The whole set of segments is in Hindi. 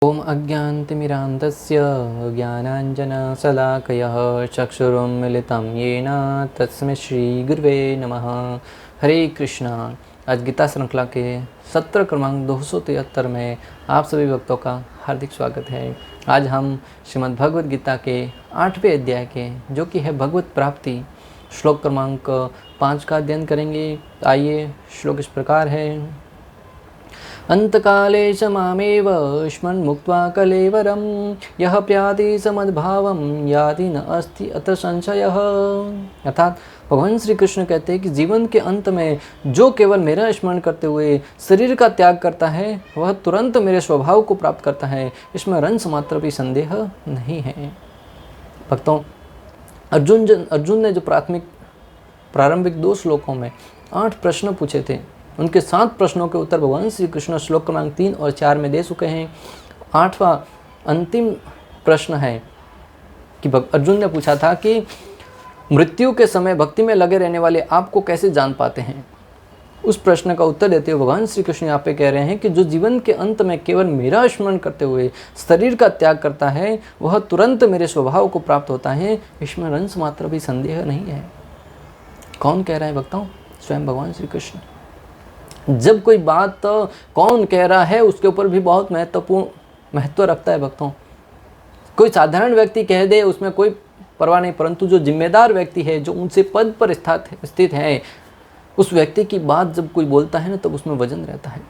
ओम अज्ञानतिमिरान्धस्य ज्ञानाञ्जनशलाकयः चक्षुरुन्मीलितं येन तस्मै श्रीगुरुवे नमः। हरे कृष्णा। आज गीता श्रृंखला के सत्र क्रमांक 273 में आप सभी भक्तों का हार्दिक स्वागत है। आज हम श्रीमद् भगवद गीता के 8वें अध्याय के जो कि है भगवत प्राप्ति श्लोक क्रमांक 5 का अध्ययन करेंगे। आइए, श्लोक इस प्रकार है। अंतकाले च मामेव स्मन्मुक्त्वा कलेवरं यः प्याति समद्भावं याति न अस्ति अत्र संशयः। अर्थात भगवान श्री कृष्ण कहते हैं कि जीवन के अंत में जो केवल मेरा स्मरण करते हुए शरीर का त्याग करता है वह तुरंत मेरे स्वभाव को प्राप्त करता है, इसमें रंस मात्र भी संदेह नहीं है। भक्तों, अर्जुन ने जो प्रारंभिक 2 श्लोकों में 8 प्रश्न पूछे थे, उनके 7 प्रश्नों के उत्तर भगवान श्री कृष्ण श्लोक क्रमांक 3 और 4 में दे चुके हैं। 8वां अंतिम प्रश्न है कि अर्जुन ने पूछा था कि मृत्यु के समय भक्ति में लगे रहने वाले आपको कैसे जान पाते हैं। उस प्रश्न का उत्तर देते हुए भगवान श्री कृष्ण यहाँ पे कह रहे हैं कि जो जीवन के अंत में केवल मेरा स्मरण करते हुए शरीर का त्याग करता है वह तुरंत मेरे स्वभाव को प्राप्त होता है, इसमें रंस मात्र भी संदेह नहीं है। कौन कह रहा है भक्तों? स्वयं भगवान श्री कृष्ण। जब कोई बात कौन कह रहा है उसके ऊपर भी बहुत महत्व रखता है भक्तों। कोई साधारण व्यक्ति कह दे उसमें कोई परवाह नहीं, परंतु जो जिम्मेदार व्यक्ति है, जो ऊंचे पद पर स्थित है, उस व्यक्ति की बात जब कोई बोलता है ना तब उसमें वजन रहता है।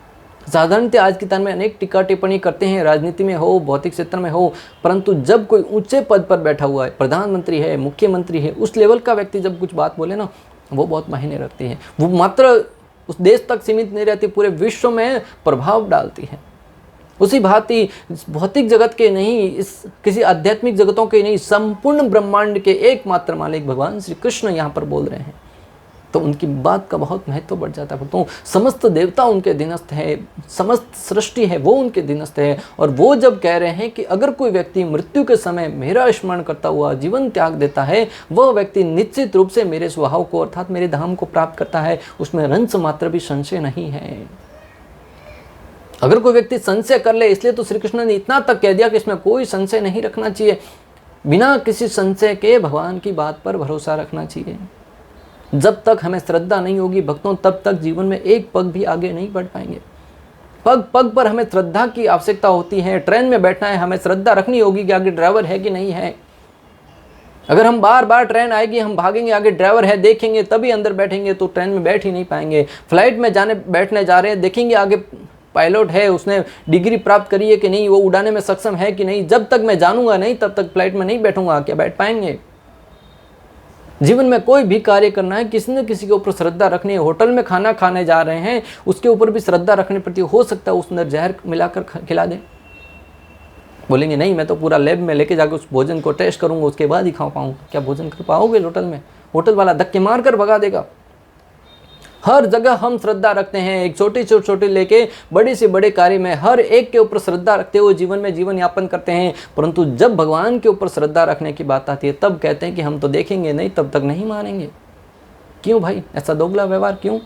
साधारणतः आज के टाइम में अनेक टीका टिप्पणी करते हैं, राजनीति में हो, भौतिक क्षेत्र में हो, परंतु जब कोई ऊंचे पद पर बैठा हुआ है, प्रधानमंत्री है, मुख्यमंत्री है, उस लेवल का व्यक्ति जब कुछ बात बोले ना वो बहुत मायने रखती है। वो मात्र उस देश तक सीमित नहीं रहती, पूरे विश्व में प्रभाव डालती है। उसी भांति भौतिक जगत के नहीं, इस किसी आध्यात्मिक जगतों के नहीं, संपूर्ण ब्रह्मांड के एकमात्र मालिक भगवान श्री कृष्ण यहाँ पर बोल रहे हैं तो उनकी बात का बहुत महत्व बढ़ जाता है। तो समस्त देवता उनके अधीनस्थ है, समस्त सृष्टि है वो उनके अधीनस्थ है। और वो जब कह रहे हैं कि अगर कोई व्यक्ति मृत्यु के समय मेरा स्मरण करता हुआ जीवन त्याग देता है वह व्यक्ति निश्चित रूप से मेरे स्वभाव को अर्थात मेरे धाम को प्राप्त करता है, उसमें रंस मात्र भी संशय नहीं है। अगर कोई व्यक्ति संशय कर ले, इसलिए तो श्री कृष्ण ने इतना तक कह दिया कि इसमें कोई संशय नहीं रखना चाहिए, बिना किसी संशय के भगवान की बात पर भरोसा रखना चाहिए। जब तक हमें श्रद्धा नहीं होगी भक्तों, तब तक जीवन में एक पग भी आगे नहीं बढ़ पाएंगे। पग पग पर हमें श्रद्धा की आवश्यकता होती है। ट्रेन में बैठना है, हमें श्रद्धा रखनी होगी कि आगे ड्राइवर है कि नहीं है। अगर हम बार बार ट्रेन आएगी, हम भागेंगे, आगे ड्राइवर है देखेंगे तभी अंदर बैठेंगे, तो ट्रेन में बैठ ही नहीं पाएंगे। फ्लाइट में बैठने जा रहे हैं, देखेंगे आगे पायलट है, उसने डिग्री प्राप्त करी है कि नहीं, वो उड़ाने में सक्षम है कि नहीं। जब तक मैं जानूंगा नहीं तब तक फ्लाइट में नहीं बैठूंगा, क्या बैठ पाएंगे? जीवन में कोई भी कार्य करना है, किसी न किसी के ऊपर श्रद्धा रखनी है। होटल में खाना खाने जा रहे हैं, उसके ऊपर भी श्रद्धा रखनी पड़ती है। हो सकता है उस अंदर जहर मिलाकर खिला दे। बोलेंगे नहीं, मैं तो पूरा लैब में लेके जाकर उस भोजन को टेस्ट करूंगा, उसके बाद ही खा पाऊंगा। क्या भोजन कर पाओगे होटल में? होटल वाला धक्के मार कर भगा देगा। हर जगह हम श्रद्धा रखते हैं, एक छोटी लेके बड़े से बड़े कार्य में हर एक के ऊपर श्रद्धा रखते हुए जीवन में जीवन यापन करते हैं, परंतु जब भगवान के ऊपर श्रद्धा रखने की बात आती है तब कहते हैं कि हम तो देखेंगे नहीं, तब तक नहीं मानेंगे। क्यों भाई ऐसा दोगला व्यवहार क्यों?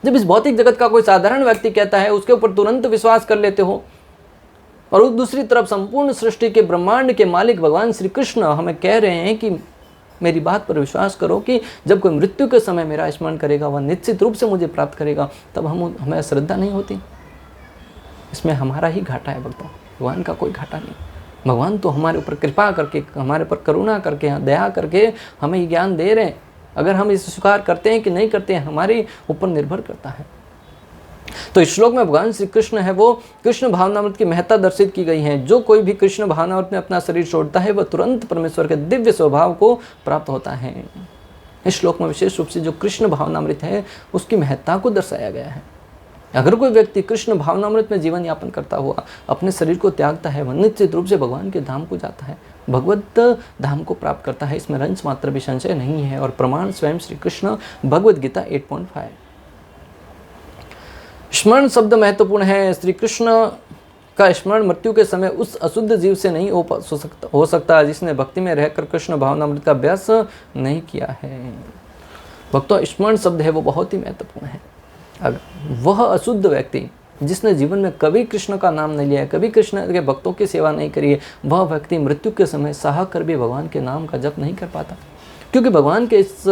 जब इस भौतिक जगत का कोई साधारण व्यक्ति कहता है उसके ऊपर तुरंत विश्वास कर लेते हो, और दूसरी तरफ संपूर्ण सृष्टि के ब्रह्मांड के मालिक भगवान श्री कृष्ण हमें कह रहे हैं कि मेरी बात पर विश्वास करो कि जब कोई मृत्यु के समय मेरा स्मरण करेगा वह निश्चित रूप से मुझे प्राप्त करेगा, तब हमें श्रद्धा नहीं होती। इसमें हमारा ही घाटा है भक्तों, भगवान का कोई घाटा नहीं। भगवान तो हमारे ऊपर कृपा करके, हमारे ऊपर करुणा करके, दया करके हमें ये ज्ञान दे रहे हैं। अगर हम इसे स्वीकार करते हैं कि नहीं करते हैं हमारे ऊपर निर्भर करता है। तो इस श्लोक में भगवान श्री कृष्ण है वो कृष्ण भावनामृत की महत्ता दर्शित की गई है। जो कोई भी कृष्ण भावनामृत में अपना शरीर छोड़ता है वह तुरंत परमेश्वर के दिव्य स्वभाव को प्राप्त होता है। इस श्लोक में विशेष रूप से जो कृष्ण भावनामृत है उसकी महत्ता को दर्शाया गया है। अगर कोई व्यक्ति कृष्ण भावनामृत में जीवन यापन करता हुआ अपने शरीर को त्यागता है वह निश्चित रूप से भगवान के धाम को जाता है, भगवत धाम को प्राप्त करता है। इसमें रंच मात्र भी संशय नहीं है। और प्रमाण स्वयं श्री कृष्ण भगवद गीता 8.5। स्मरण शब्द महत्वपूर्ण है। श्री कृष्ण का स्मरण मृत्यु के समय उस अशुद्ध जीव से नहीं हो सकता जिसने भक्ति में रहकर कृष्ण भावनामृत का अभ्यास नहीं किया है। भक्तों, स्मरण शब्द है वो बहुत ही महत्वपूर्ण है। अगर वह अशुद्ध व्यक्ति जिसने जीवन में कभी कृष्ण का नाम नहीं लिया है, कभी कृष्ण के भक्तों की सेवा नहीं करी है, वह व्यक्ति मृत्यु के समय साह कर भी भगवान के नाम का जप नहीं कर पाता। क्योंकि भगवान के इस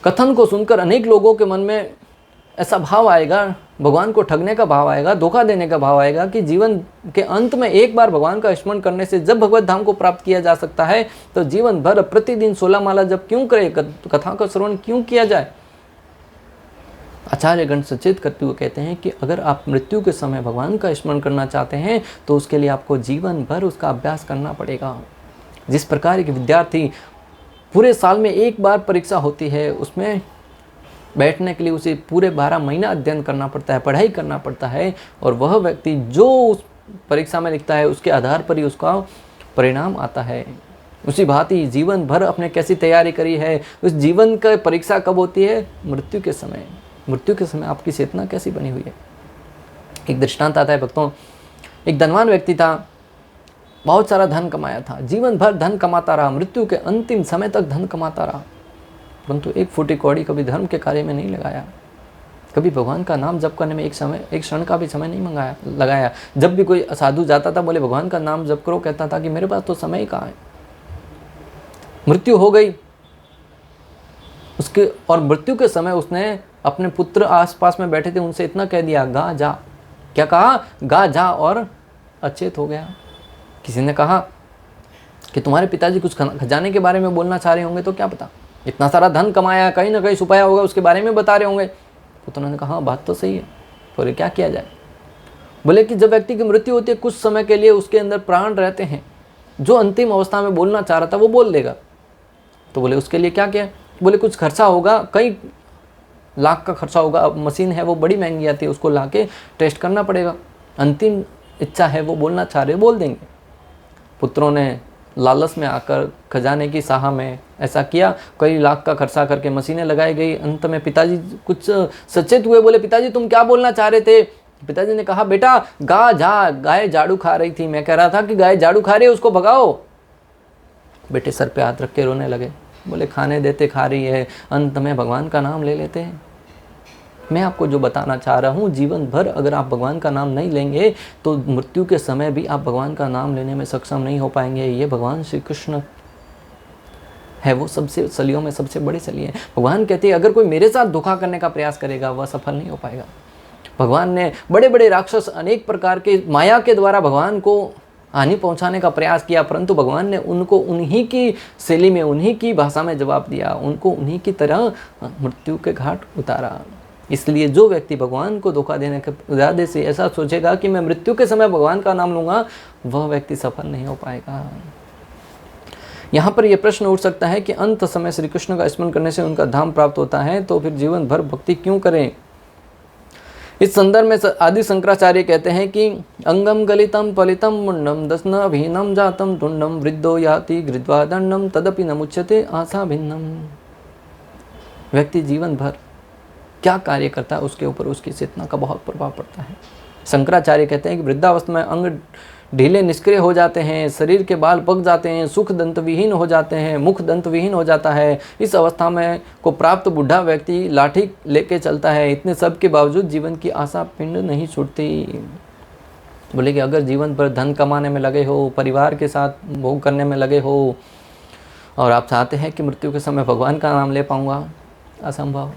कथन को सुनकर अनेक लोगों के मन में ऐसा भाव आएगा, भगवान को ठगने का भाव आएगा, धोखा देने का भाव आएगा कि जीवन के अंत में एक बार भगवान का स्मरण करने से जब भगवत धाम को प्राप्त किया जा सकता है, तो जीवन भर प्रतिदिन 16 माला जब क्यों करे, कथा का श्रवण क्यों किया जाए। आचार्यगण सचेत करते हुए कहते हैं कि अगर आप मृत्यु के समय भगवान का स्मरण करना चाहते हैं तो उसके लिए आपको जीवन भर उसका अभ्यास करना पड़ेगा। जिस प्रकार एक विद्यार्थी पूरे साल में एक बार परीक्षा होती है, उसमें बैठने के लिए उसे पूरे 12 महीना अध्ययन करना पड़ता है, पढ़ाई करना पड़ता है, और वह व्यक्ति जो उस परीक्षा में लिखता है उसके आधार पर ही उसका परिणाम आता है। उसी भांति जीवन भर अपने कैसी तैयारी करी है, उस जीवन का परीक्षा कब होती है? मृत्यु के समय। मृत्यु के समय आपकी चेतना कैसी बनी हुई है। एक दृष्टांत आता है भक्तों, एक धनवान व्यक्ति था, बहुत सारा धन कमाया था, जीवन भर धन कमाता रहा, मृत्यु के अंतिम समय तक धन कमाता रहा, परंतु एक फूटी कौड़ी कभी धर्म के कार्य में नहीं लगाया, कभी भगवान का नाम जप करने में एक क्षण का भी समय नहीं लगाया। जब भी कोई साधु जाता था, बोले भगवान का नाम जप करो, कहता था कि मेरे पास तो समय ही कहाँ है। मृत्यु हो गई उसके, और मृत्यु के समय उसने अपने पुत्र आसपास में बैठे थे उनसे इतना कह दिया, गा जा। क्या कहा? गा जा, और अचेत हो गया। किसी ने कहा कि तुम्हारे पिताजी कुछ खजाने के बारे में बोलना चाह रहे होंगे, तो क्या पता, इतना सारा धन कमाया, कहीं ना कहीं छुपाया होगा, उसके बारे में बता रहे होंगे। पुत्र ने कहा, बात तो सही है, बोले क्या किया जाए? बोले कि जब व्यक्ति की मृत्यु होती है, कुछ समय के लिए उसके अंदर प्राण रहते हैं, जो अंतिम अवस्था में बोलना चाह रहा था वो बोल देगा। तो बोले उसके लिए क्या किया? बोले कुछ खर्चा होगा, कई लाख का खर्चा होगा, अब मशीन है वो बड़ी महंगी आती है, उसको ला के टेस्ट करना पड़ेगा, अंतिम इच्छा है वो बोलना चाह रहे, बोल देंगे। पुत्रों ने लालच में आकर खजाने की साह में ऐसा किया, कई लाख का खर्चा करके मशीनें लगाई गई। अंत में पिताजी कुछ सचेत हुए, बोले पिताजी तुम क्या बोलना चाह रहे थे? पिताजी ने कहा, बेटा गा जा, गाय झाड़ू खा रही थी, मैं कह रहा था कि गाय झाड़ू खा रही है, उसको भगाओ। बेटे सर पे हाथ रख के रोने लगे, बोले खाने देते खा रही है, अंत में भगवान का नाम ले लेते हैं। मैं आपको जो बताना चाह रहा हूँ, जीवन भर अगर आप भगवान का नाम नहीं लेंगे तो मृत्यु के समय भी आप भगवान का नाम लेने में सक्षम नहीं हो पाएंगे। ये भगवान श्री कृष्ण है, वो सबसे सलियों में सबसे बड़े सली हैं। भगवान कहते हैं अगर कोई मेरे साथ धोखा करने का प्रयास करेगा वह सफल नहीं हो पाएगा। भगवान ने बड़े बड़े राक्षस अनेक प्रकार के माया के द्वारा भगवान को हानि पहुंचाने का प्रयास किया, परंतु भगवान ने उनको उन्हीं की शैली में, उन्हीं की भाषा में जवाब दिया, उनको उन्हीं की तरह मृत्यु के घाट उतारा। इसलिए जो व्यक्ति भगवान को धोखा देने के इरादे से ऐसा सोचेगा कि मैं मृत्यु के समय भगवान का नाम लूँगा, वह व्यक्ति सफल नहीं हो पाएगा। यहाँ पर यह प्रश्न उठ सकता है कि अंत समय श्री कृष्ण का स्मरण करने से उनका धाम प्राप्त होता है, तो फिर जीवन भर भक्ति क्यों करें? इस संदर्भ में आदि शंकराचार्य कहते हैं कि अंगम गलितम पलितम मुंडम दस्न भीनम जातम टुंडम वृद्धो याति गृध्वा दंडम तदपि न मुच्यते आशा भिन्नम। व्यक्ति जीवन भर क्या कार्य करता है उसके ऊपर उसकी चेतना का बहुत प्रभाव पड़ता है। शंकराचार्य कहते हैं कि वृद्धावस्था में अंग ढीले निष्क्रिय हो जाते हैं, शरीर के बाल पक जाते हैं, सुख दंत विहीन हो जाते हैं, मुख दंत विहीन हो जाता है। इस अवस्था में को प्राप्त बूढ़ा व्यक्ति लाठी लेके चलता है। इतने सब के बावजूद जीवन की आशा पिंड नहीं छूटती। बोले कि अगर जीवन भर धन कमाने में लगे हो, परिवार के साथ भोग करने में लगे हो, और आप चाहते हैं कि मृत्यु के समय भगवान का नाम ले पाऊँगा, असंभव,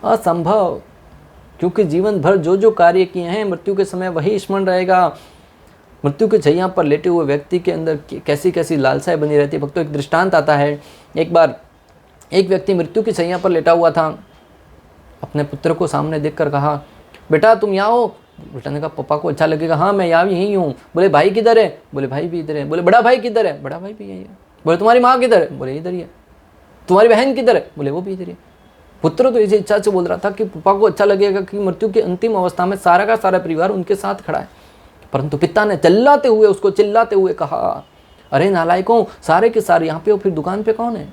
असंभव। क्योंकि जीवन भर जो जो कार्य किए हैं मृत्यु के समय वही स्मरण रहेगा। मृत्यु के शैया पर लेटे हुए व्यक्ति के अंदर कैसी कैसी लालसाएं बनी रहती है। भक्तों एक दृष्टांत आता है, एक बार एक व्यक्ति मृत्यु की शैया पर लेटा हुआ था, अपने पुत्र को सामने देखकर कहा, बेटा तुम यहाँ हो। बेटा ने कहा, पापा को अच्छा लगेगा, हाँ मैं यहाँ यहीं हूँ। बोले भाई किधर है? बोले भाई भी इधर है। बोले बड़ा भाई किधर है? बड़ा भाई भी यही है। बोले तुम्हारी माँ किधर है? बोले इधर ही है। तुम्हारी बहन किधर है? बोले वो भी इधर ही है। पुत्र तो इसी इच्छा से बोल रहा था कि पापा को अच्छा लगेगा कि मृत्यु की अंतिम अवस्था में सारा का सारा परिवार उनके साथ खड़ा है, परंतु पिता ने चिल्लाते हुए उसको चिल्लाते हुए कहा, अरे नालायकों, सारे के सारे यहाँ पे हो, फिर दुकान पे कौन है?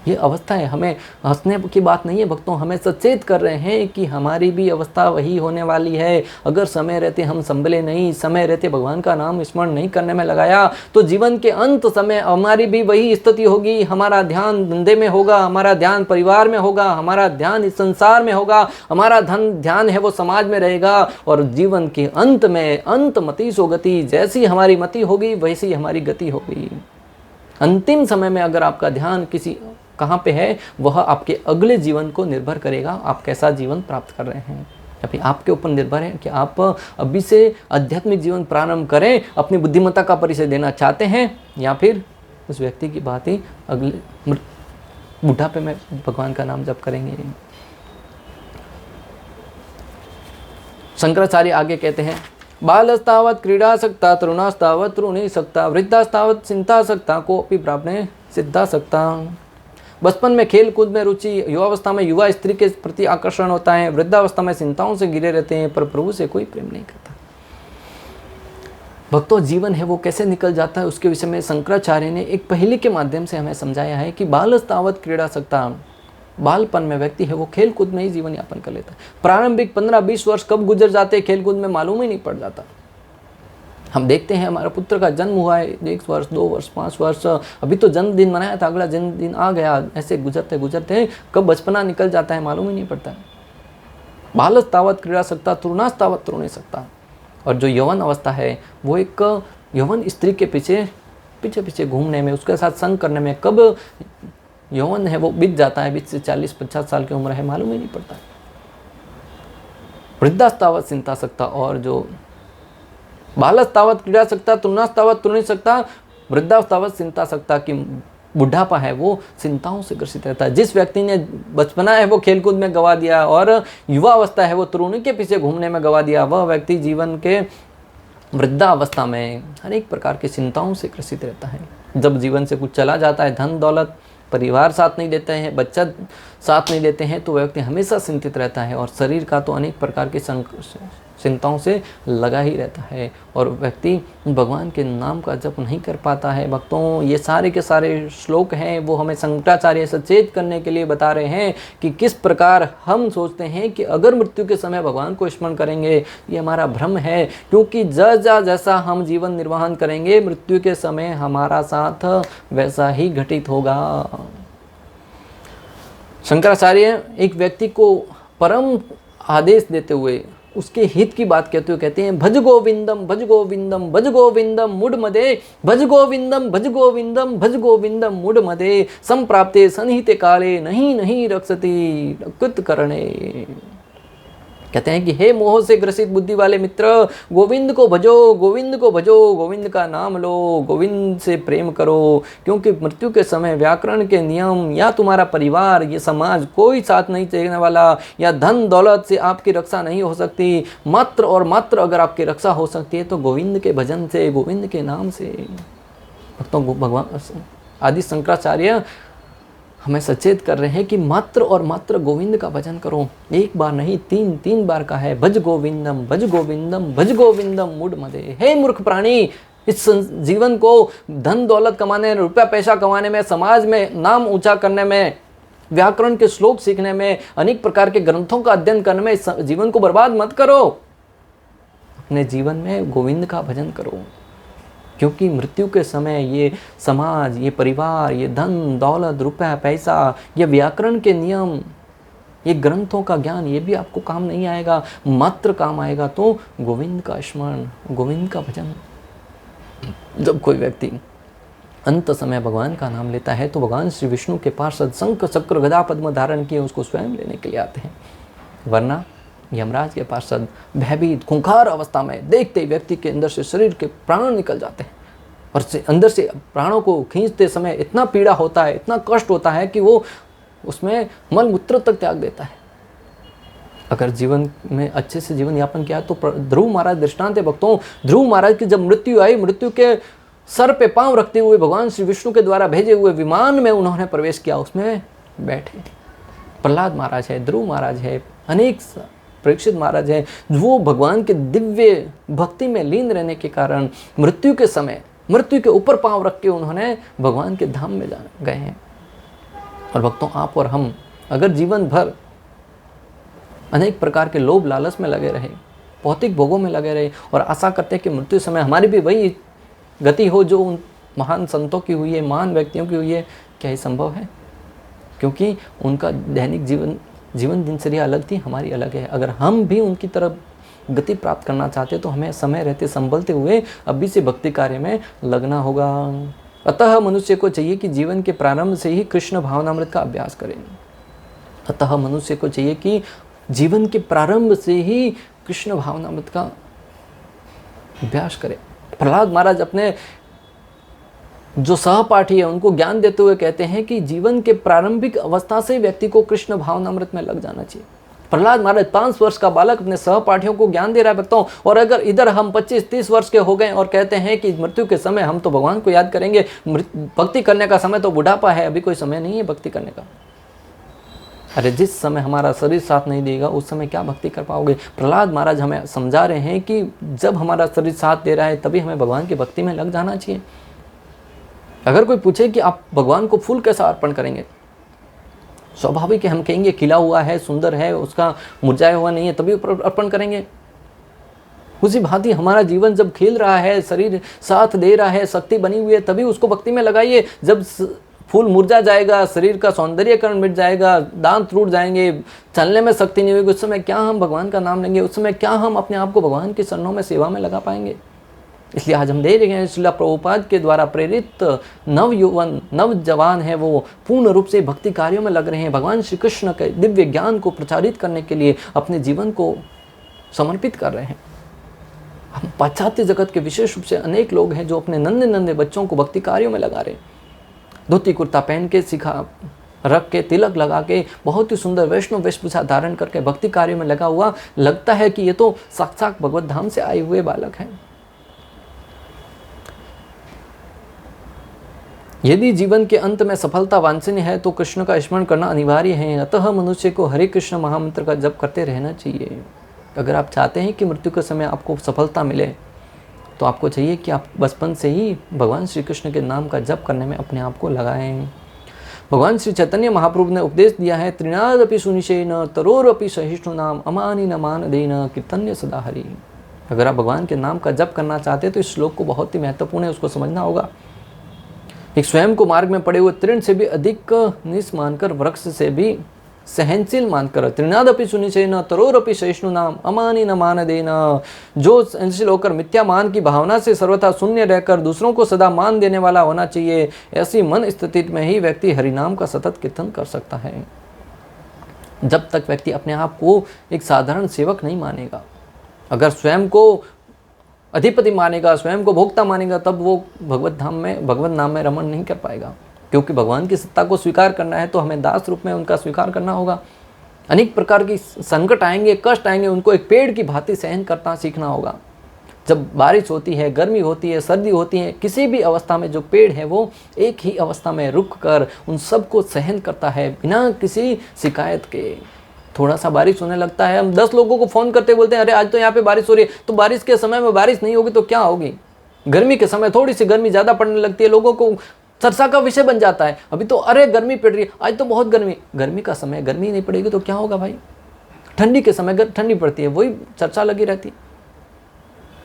ये अवस्था है, हमें हंसने की बात नहीं है भक्तों, हमें सचेत कर रहे हैं कि हमारी भी अवस्था वही होने वाली है। अगर समय रहते हम संभले नहीं, समय रहते भगवान का नाम स्मरण नहीं करने में लगाया, तो जीवन के अंत समय हमारी भी वही स्थिति होगी। हमारा ध्यान धंधे में होगा, हमारा ध्यान परिवार में होगा, हमारा ध्यान इस संसार में होगा, हमारा ध्यान है वो समाज में रहेगा। और जीवन के अंत में अंत मति सो गति, जैसी हमारी मति होगी वैसी हमारी गति होगी। अंतिम समय में अगर आपका ध्यान किसी कहाँ पे है, वह आपके अगले जीवन को निर्भर करेगा, आप कैसा जीवन प्राप्त कर रहे हैं। अभी आपके ऊपर निर्भर है कि आप अभी से आध्यात्मिक जीवन प्रारंभ करें, अपनी बुद्धिमत्ता का परिचय देना चाहते हैं, या फिर उस व्यक्ति की बात ही अगले बुढ़ापे में भगवान का नाम जप करेंगे। शंकराचार्य आगे कहते हैं, बालस्तावत् क्रीडासक्ता, तरुणास्तावत् तरुणीसक्ता, वृद्धास्तावत् चिंतासक्ता, कोऽपि प्राप्ने सिद्धासक्ता। बचपन में खेल कूद में रुचि, युवावस्था में युवा स्त्री के प्रति आकर्षण होता है, वृद्धावस्था में चिंताओं से घिरे रहते हैं, पर प्रभु से कोई प्रेम नहीं करता। भक्तों, जीवन है वो कैसे निकल जाता है उसके विषय में शंकराचार्य ने एक पहेली के माध्यम से हमें समझाया है कि बालस्तावत् क्रीडासक्ता, बालपन में व्यक्ति है वो खेल कूद में ही जीवन यापन कर लेता है। प्रारंभिक 15-20 वर्ष कब गुजर जाते खेल कूद में मालूम ही नहीं पड़ जाता। हम देखते हैं हमारा पुत्र का जन्म हुआ है, 1 वर्ष 2 वर्ष 5 वर्ष, अभी तो जन्मदिन मनाया था, अगला जन्मदिन आ गया, ऐसे गुजरते गुजरते कब बचपना निकल जाता है मालूम ही नहीं पड़ता है। बालस्तावत् क्रीडासक्ता, तरुणास्तावत् तरुणीसक्ता। और जो यौवन अवस्था है वो एक यौवन स्त्री के पीछे पीछे घूमने में, उसके साथ संग करने में कब यौवन है वो बीत जाता है, 20 से 40-50 साल की उम्र है मालूम ही नहीं पड़ता। वृद्धास्तावत् चिंतासक्ता, और जो बालस्तावत् क्रीडासक्ता, तरुणास्तावत् तरुणीसक्ता, वृद्धास्तावत् चिंतासक्ता की बुढ़ापा है वो चिंताओं से ग्रसित रहता है। जिस व्यक्ति ने बचपना है वो खेलकूद में गवा दिया और युवा अवस्था है वो तरुणी के पीछे घूमने में गवा दिया, वह व्यक्ति जीवन के वृद्धावस्था में अनेक प्रकार की चिंताओं से ग्रसित रहता है। जब जीवन से कुछ चला जाता है, धन दौलत, परिवार साथ नहीं देते हैं, बच्चा साथ नहीं देते हैं, तो व्यक्ति हमेशा चिंतित रहता है और शरीर का तो अनेक प्रकार की चिंताओं से लगा ही रहता है, और व्यक्ति भगवान के नाम का जप नहीं कर पाता है। भक्तों, ये सारे के सारे श्लोक हैं वो हमें शंकराचार्य सचेत करने के लिए बता रहे हैं कि किस प्रकार हम सोचते हैं कि अगर मृत्यु के समय भगवान को स्मरण करेंगे, ये हमारा भ्रम है, क्योंकि जैसा हम जीवन निर्वाहन करेंगे मृत्यु के समय हमारा साथ वैसा ही घटित होगा। शंकराचार्य एक व्यक्ति को परम आदेश देते हुए उसके हित की बात कहते हुए कहते हैं, भज गोविंदम भज गोविंदम भज गोविंदम मूढ़ मदे, भज गोविंदम भज गोविंदम भज गोविंदम मूढ़ मदे, संप्राप्ते सन्निहिते काले नहीं नहीं रक्षति कृत करणे। कहते हैं कि हे मोह से ग्रसित बुद्धि वाले मित्र, गोविंद को भजो, गोविंद को भजो, गोविंद का नाम लो, गोविंद से प्रेम करो, क्योंकि मृत्यु के समय व्याकरण के नियम या तुम्हारा परिवार, ये समाज कोई साथ नहीं देने वाला, या धन दौलत से आपकी रक्षा नहीं हो सकती। मात्र और मात्र अगर आपकी रक्षा हो सकती है तो गोविंद के भजन से, गोविंद के नाम से। भक्तों, भगवान आदि शंकराचार्य हमें सचेत कर रहे हैं कि मात्र और मात्र गोविंद का भजन करो। एक बार नहीं, 3 बार का है, भज गोविंदम भज गोविंदम भज गोविंदम मूढ़ मदे। हे मूर्ख प्राणी, इस जीवन को धन दौलत कमाने, रुपया पैसा कमाने में, समाज में नाम ऊंचा करने में, व्याकरण के श्लोक सीखने में, अनेक प्रकार के ग्रंथों का अध्ययन करने में इस जीवन को बर्बाद मत करो। अपने जीवन में गोविंद का भजन करो, क्योंकि मृत्यु के समय ये समाज, ये परिवार, ये धन दौलत, रुपया पैसा, ये व्याकरण के नियम, ये ग्रंथों का ज्ञान, ये भी आपको काम नहीं आएगा। मात्र काम आएगा तो गोविंद का स्मरण, गोविंद का भजन। जब कोई व्यक्ति अंत समय भगवान का नाम लेता है तो भगवान श्री विष्णु के पार्षद शंख चक्र गदा पद्म धारण किए उसको स्वयं लेने के लिए आते हैं, वरना यमराज के पार्षद भयभीत खूंखार अवस्था में देखते ही व्यक्ति के अंदर से शरीर के प्राण निकल जाते हैं, और अंदर से प्राणों को खींचते समय इतना पीड़ा होता है, इतना कष्ट होता है कि वो उसमें मल मूत्र तक त्याग देता है। अगर जीवन में अच्छे से जीवन यापन किया तो ध्रुव महाराज दृष्टांत है। भक्तों, ध्रुव महाराज की जब मृत्यु आई, मृत्यु के सर पे पांव रखते हुए भगवान श्री विष्णु के द्वारा भेजे हुए विमान में उन्होंने प्रवेश किया, उसमें बैठे। प्रहलाद महाराज है, ध्रुव महाराज है, अनेक परीक्षित महाराज है, वो भगवान के दिव्य भक्ति में लीन रहने के कारण मृत्यु के समय मृत्यु के ऊपर पांव रख के उन्होंने भगवान के धाम में गए हैं। और भक्तों, आप और हम अगर जीवन भर अनेक प्रकार के लोभ लालच में लगे रहे, भौतिक भोगों में लगे रहे और आशा करते हैं कि मृत्यु समय हमारी भी वही गति हो जो उन महान संतों की हुई है, महान व्यक्तियों की हुई है, क्या ये संभव है? क्योंकि उनका दैनिक जीवन दिनचर्या अलग थी, हमारी अलग है। अगर हम भी उनकी तरफ गति प्राप्त करना चाहते तो हमें समय रहते संभलते हुए अभी से भक्ति कार्य में लगना होगा। अतः मनुष्य को चाहिए कि जीवन के प्रारंभ से ही कृष्ण भावनामृत का अभ्यास करें। अतः मनुष्य को चाहिए कि जीवन के प्रारंभ से ही कृष्ण भावनामृत का अभ्यास करें। प्रहलाद महाराज अपने जो सहपाठी है उनको ज्ञान देते हुए कहते हैं कि जीवन के प्रारंभिक अवस्था से व्यक्ति को कृष्ण भावनामृत में लग जाना चाहिए। प्रहलाद महाराज 5 वर्ष का बालक अपने सहपाठियों को ज्ञान दे रहा है भक्तों, और अगर इधर हम 25-30 वर्ष के हो गए और कहते हैं कि मृत्यु के समय हम तो भगवान को याद करेंगे, भक्ति करने का समय तो बुढ़ापा है, अभी कोई समय नहीं है भक्ति करने का। अरे जिस समय हमारा शरीर साथ नहीं देगा उस समय क्या भक्ति कर पाओगे? प्रहलाद महाराज हमें समझा रहे हैं कि जब हमारा शरीर साथ दे रहा है तभी हमें भगवान की भक्ति में लग जाना चाहिए। अगर कोई पूछे कि आप भगवान को फूल कैसा अर्पण करेंगे, स्वाभाविक है हम कहेंगे खिला हुआ है, सुंदर है, उसका मुरझाया हुआ नहीं है तभी अर्पण करेंगे। उसी भांति हमारा जीवन जब खेल रहा है, शरीर साथ दे रहा है, शक्ति बनी हुई है, तभी उसको भक्ति में लगाइए। जब फूल मुरझा जाएगा, शरीर का सौंदर्यकरण मिट जाएगा, दांत टूट जाएंगे, चलने में शक्ति नहीं होगी, उस समय क्या हम भगवान का नाम लेंगे? उस समय क्या हम अपने आप को भगवान के चरणों में सेवा में लगा पाएंगे? इसलिए आज हम देख रहे हैं श्रील प्रभुपाद के द्वारा प्रेरित नव जवान है, वो पूर्ण रूप से भक्ति कार्यों में लग रहे हैं। भगवान श्री कृष्ण के दिव्य ज्ञान को प्रचारित करने के लिए अपने जीवन को समर्पित कर रहे हैं। हम पाश्चात्य जगत के विशेष रूप से अनेक लोग हैं जो अपने नन्हे नन्हे बच्चों को भक्ति कार्यों में लगा रहे हैं। धोती कुर्ता पहन के, सिखा रख के, तिलक लगा के, बहुत ही सुंदर वैष्णव वेशभूषा धारण करके भक्ति कार्य में लगा हुआ, लगता है कि ये तो साक्षात भगवत धाम से आए हुए बालक हैं। यदि जीवन के अंत में सफलता वांछनीय है तो कृष्ण का स्मरण करना अनिवार्य है। अतः मनुष्य को हरे कृष्ण महामंत्र का जप करते रहना चाहिए। अगर आप चाहते हैं कि मृत्यु के समय आपको सफलता मिले तो आपको चाहिए कि आप बचपन से ही भगवान श्री कृष्ण के नाम का जप करने में अपने आप को लगाएं। भगवान श्री चैतन्य महाप्रभु ने उपदेश दिया है, त्रिनादपि सुनिशेन तरोरपि सहिष्णुनाम अमानि न मानदेन कीर्तन्य सदा हरि। अगर आप भगवान के नाम का जप करना चाहते हैं तो इस श्लोक को बहुत ही महत्वपूर्ण है, उसको समझना होगा। एक स्वयं को मार्ग में पड़े हुए तृण से भी अधिक निस मानकर, वृक्ष से भी सहनशील मानकर, त्रिनादपि सुनिशेन तरोरपि सहिष्णुनाम अमानि न मानदेन, जो सहनशील होकर मिथ्या मान की भावना से सर्वथा शून्य रहकर दूसरों को सदा मान देने वाला होना चाहिए। ऐसी मन स्थिति में ही व्यक्ति हरिनाम का सतत कीर्तन कर सकता है। जब तक व्यक्ति अपने आप को एक साधारण सेवक नहीं मानेगा, अगर स्वयं को अधिपति मानेगा, स्वयं को भोक्ता मानेगा, तब वो भगवत नाम में रमण नहीं कर पाएगा। क्योंकि भगवान की सत्ता को स्वीकार करना है तो हमें दास रूप में उनका स्वीकार करना होगा। अनेक प्रकार की संकट आएंगे, कष्ट आएंगे, उनको एक पेड़ की भांति सहन करना सीखना होगा। जब बारिश होती है, गर्मी होती है, सर्दी होती है, किसी भी अवस्था में जो पेड़ है वो एक ही अवस्था में रुक कर उन सबको सहन करता है बिना किसी शिकायत के। थोड़ा सा बारिश होने लगता है, हम 10 लोगों को फ़ोन करते बोलते हैं अरे आज तो यहाँ पे बारिश हो रही है, तो बारिश के समय में बारिश नहीं होगी तो क्या होगी? गर्मी के समय थोड़ी सी गर्मी ज़्यादा पड़ने लगती है, लोगों को चर्चा का विषय बन जाता है। अभी तो अरे गर्मी पड़ रही है, आज तो बहुत गर्मी का समय गर्मी नहीं पड़ेगी तो क्या होगा भाई? ठंडी के समय ठंडी पड़ती है, वही चर्चा लगी रहती है।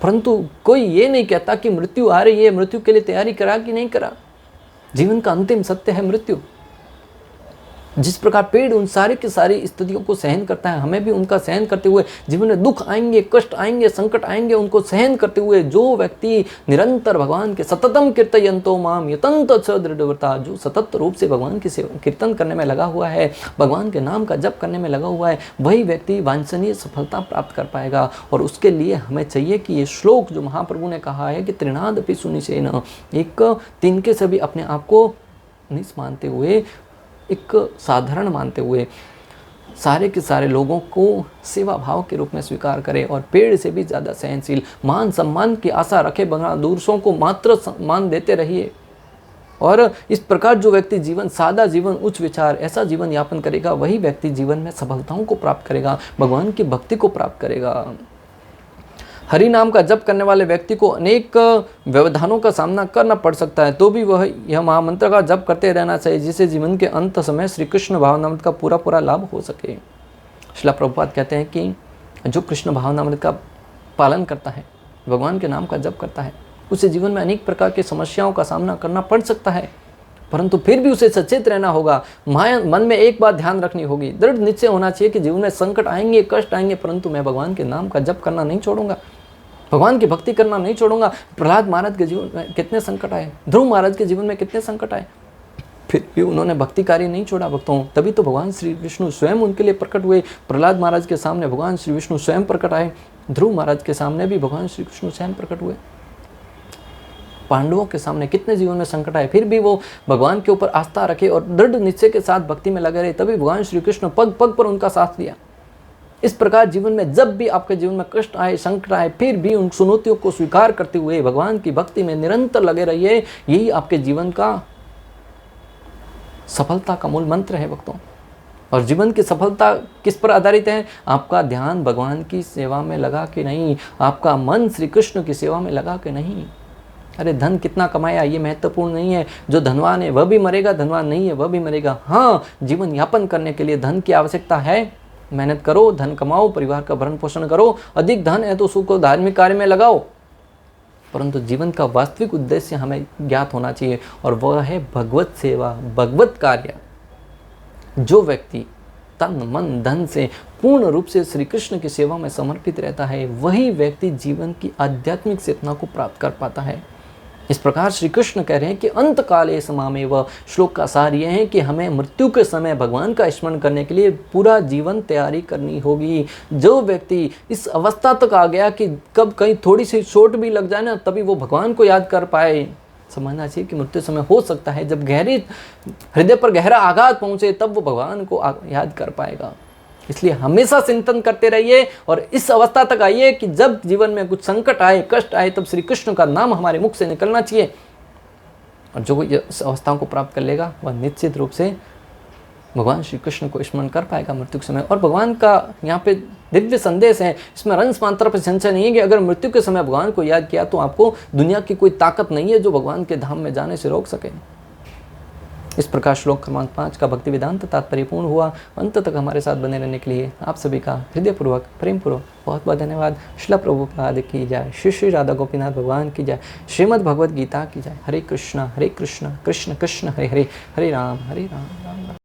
परंतु कोई ये नहीं कहता कि मृत्यु आ रही है, मृत्यु के लिए तैयारी करा कि नहीं करा। जीवन का अंतिम सत्य है मृत्यु। जिस प्रकार पेड़ उन सारी की सारी स्थितियों को सहन करता है, हमें भी उनका सहन करते हुए जीवन में दुख आएंगे, कष्ट आएंगे, संकट आएंगे, उनको सहन करते हुए जो व्यक्ति निरंतर भगवान के सततम कीर्तयन्तो माम यतन्त च दृढ़व्रता, जो सतत रूप से भगवान की कीर्तन करने में लगा हुआ है, भगवान के नाम का जप करने में लगा हुआ है, वही व्यक्ति वांछनीय सफलता प्राप्त कर पाएगा। और उसके लिए हमें चाहिए कि ये श्लोक जो महाप्रभु ने कहा है कि त्रिनादपि सुनिशेन, एक तिनके से भी अपने आप को निस मानते हुए, एक साधारण मानते हुए सारे के सारे लोगों को सेवा भाव के रूप में स्वीकार करें और पेड़ से भी ज़्यादा सहनशील, मान सम्मान की आशा रखे बगैर दूसरों को मात्र सम्मान देते रहिए। और इस प्रकार जो व्यक्ति जीवन सादा जीवन, उच्च विचार, ऐसा जीवन यापन करेगा, वही व्यक्ति जीवन में सफलताओं को प्राप्त करेगा, भगवान की भक्ति को प्राप्त करेगा। हरि नाम का जप करने वाले व्यक्ति को अनेक व्यवधानों का सामना करना पड़ सकता है, तो भी वह यह महामंत्र का जप करते रहना चाहिए, जिससे जीवन के अंत समय श्री कृष्ण भावनामृत का पूरा पूरा लाभ हो सके। श्रील प्रभुपाद कहते हैं कि जो कृष्ण भावनामृत का पालन करता है, भगवान के नाम का जप करता है, उसे जीवन में अनेक प्रकार की समस्याओं का सामना करना पड़ सकता है, परंतु फिर भी उसे सचेत रहना होगा। मन में एक बात ध्यान रखनी होगी, दृढ़ निश्चय होना चाहिए कि जीवन में संकट आएंगे, कष्ट आएंगे, परंतु मैं भगवान के नाम का जप करना नहीं छोड़ूंगा, भगवान की भक्ति करना नहीं छोड़ूंगा। प्रहलाद महाराज के जीवन में कितने संकट आए, ध्रुव महाराज के जीवन में कितने संकट आए, फिर भी उन्होंने भक्ति कार्य नहीं छोड़ा भक्तों। तभी तो भगवान श्री विष्णु स्वयं उनके लिए प्रकट हुए। प्रहलाद महाराज के सामने भगवान श्री विष्णु स्वयं प्रकट आए, ध्रुव महाराज के सामने भी भगवान श्री कृष्ण स्वयं प्रकट हुए। पांडवों के सामने कितने जीवन में संकट आए, फिर भी वो भगवान के ऊपर आस्था रखे और दृढ़ निश्चय के साथ भक्ति में लगे रहे, तभी भगवान श्री कृष्ण पग पग पर उनका साथ दिया। इस प्रकार जीवन में जब भी आपके जीवन में कष्ट आए, संकट आए, फिर भी उन चुनौतियों को स्वीकार करते हुए भगवान की भक्ति में निरंतर लगे रहिए। यही आपके जीवन का सफलता का मूल मंत्र है भक्तों। और जीवन की सफलता किस पर आधारित है? आपका ध्यान भगवान की सेवा में लगा के नहीं, आपका मन श्री कृष्ण की सेवा में लगा के नहीं। अरे धन कितना कमाया ये महत्वपूर्ण नहीं है, जो धनवान है वह भी मरेगा, धनवान नहीं है वह भी मरेगा। हाँ, जीवन यापन करने के लिए धन की आवश्यकता है, मेहनत करो, धन कमाओ, परिवार का भरण पोषण करो, अधिक धन है तो उसको धार्मिक कार्य में लगाओ, परंतु जीवन का वास्तविक उद्देश्य हमें ज्ञात होना चाहिए और वह है भगवत सेवा, भगवत कार्य। जो व्यक्ति तन मन धन से पूर्ण रूप से श्री कृष्ण की सेवा में समर्पित रहता है, वही व्यक्ति जीवन की आध्यात्मिक चेतना को प्राप्त कर पाता है। इस प्रकार श्री कृष्ण कह रहे हैं कि अंत काले समामेव। श्लोक का सार यह है कि हमें मृत्यु के समय भगवान का स्मरण करने के लिए पूरा जीवन तैयारी करनी होगी। जो व्यक्ति इस अवस्था तक आ गया कि कब कहीं थोड़ी सी चोट भी लग जाए ना, तभी वो भगवान को याद कर पाए, समझना चाहिए कि मृत्यु समय हो सकता है जब गहरी हृदय पर गहरा आघात पहुंचे, तब वो भगवान को याद कर पाएगा। इसलिए हमेशा चिंतन करते रहिए और इस अवस्था तक आइए कि जब जीवन में कुछ संकट आए, कष्ट आए, तब श्री कृष्ण का नाम हमारे मुख से निकलना चाहिए। और जो इस अवस्थाओं को प्राप्त कर लेगा वह निश्चित रूप से भगवान श्री कृष्ण को स्मरण कर पाएगा मृत्यु के समय। और भगवान का यहाँ पे दिव्य संदेश है, इसमें रंस मात्रा पर संशय नहीं है कि अगर मृत्यु के समय भगवान को याद किया तो आपको दुनिया की कोई ताकत नहीं है जो भगवान के धाम में जाने से रोक सके। इस प्रकार श्लोक क्रमांक 5 का भक्ति वेदांत तात्पर्य पूर्ण हुआ। अंत तक हमारे साथ बने रहने के लिए आप सभी का हृदयपूर्वक प्रेमपूर्वक बहुत बहुत धन्यवाद। श्रील प्रभुपाद की जय, श्री श्री राधा गोपीनाथ भगवान की जय, श्रीमद् भगवद गीता की जय। हरे कृष्ण कृष्ण कृष्ण हरे हरे, हरे राम राम राम।